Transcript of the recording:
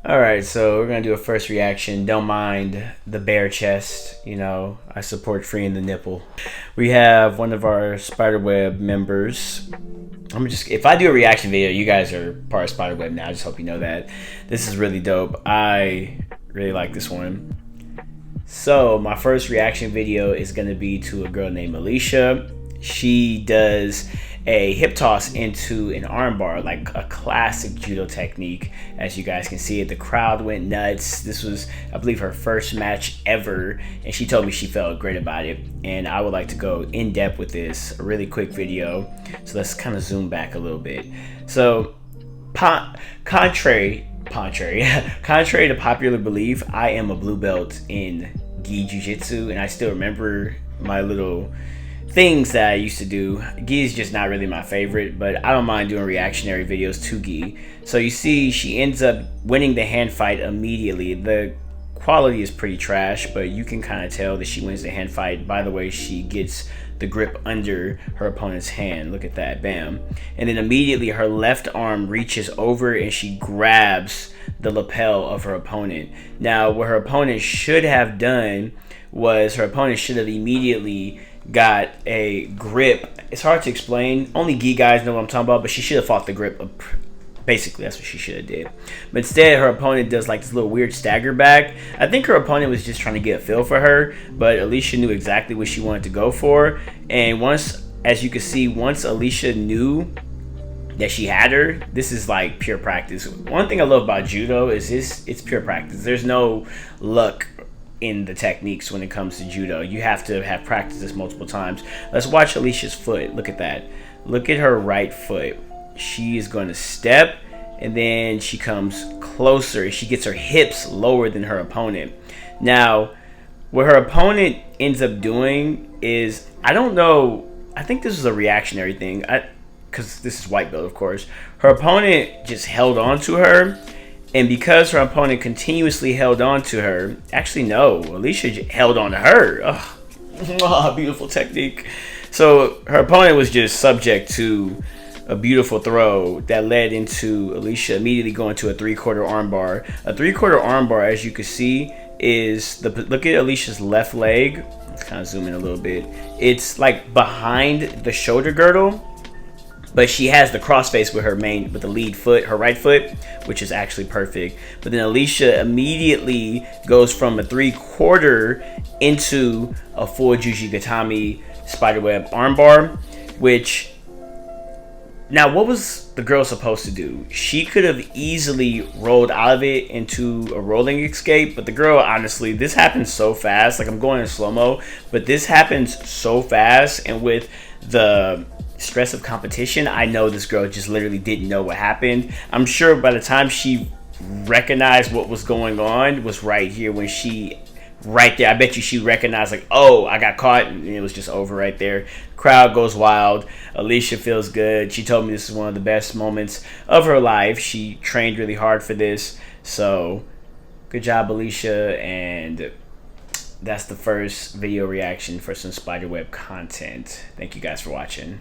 Alright, so we're gonna do a first reaction. Don't mind the bare chest, you know, I support freeing the nipple. We have one of our SpiderWeb members. If I do a reaction video, you guys are part of SpiderWeb now. I just hope you know that. This is really dope. I really like this one. So my first reaction video is gonna be to a girl named Elisha. She does a hip toss into an armbar, like a classic judo technique. As you guys can see it, the crowd went nuts. This was, I believe, her first match ever, and she told me she felt great about it. And I would like to go in depth with this, a really quick video. So let's kind of zoom back a little bit. So contrary to popular belief, I am a blue belt in gi jiu-jitsu, and I still remember my little things that I used to do. Gi is just not really my favorite, but I don't mind doing reactionary videos to gi. So you see, she ends up winning the hand fight immediately. The quality is pretty trash, but you can kind of tell that she wins the hand fight by the way she gets the grip under her opponent's hand. Look at that, bam. And then immediately her left arm reaches over and she grabs the lapel of her opponent. Now, what her opponent should have done was her opponent should have immediately got a grip. It's hard to explain. Only gi guys know what I'm talking about, but she should have fought the grip. Basically, that's what she should have did. But instead, her opponent does like this little weird stagger back. I think her opponent was just trying to get a feel for her, but Elisha knew exactly what she wanted to go for. And once, as you can see, once Elisha knew that she had her, this is like pure practice. One thing I love about judo is it's pure practice. There's no luck in the techniques when it comes to judo. You have to have practiced this multiple times. Let's watch Elisha's foot. Look at that. Look at her right foot. She is going to step, and then she comes closer and she gets her hips lower than her opponent. Now, what her opponent ends up doing is, I don't know, I think this is a reactionary thing, because this is white belt, of course. Her opponent just held on to her, and because her opponent continuously held on to her, actually no, Elisha held on to her. Oh, beautiful technique. So her opponent was just subject to a beautiful throw that led into Elisha immediately going to a 3/4 armbar. A 3/4 armbar, as you can see, is look at Elisha's left leg. Let's kind of zoom in a little bit. It's like behind the shoulder girdle, but she has the crossface with with the lead foot, her right foot, which is actually perfect. But then Elisha immediately goes from a 3/4 into a full Juji Gatami spiderweb armbar, which, now what was the girl supposed to do? She could have easily rolled out of it into a rolling escape, but the girl, honestly, this happens so fast. Like, I'm going in slow-mo, but this happens so fast, and with the stress of competition, I know this girl just literally didn't know what happened. I'm sure by the time she recognized what was going on was right here when she, right there, I bet you she recognized, like, oh, I got caught, and it was just over right there. Crowd goes wild. Elisha feels good. She told me this is one of the best moments of her life. She trained really hard for this, so good job, Elisha. And that's the first video reaction for some SpiderWeb content. Thank you guys for watching.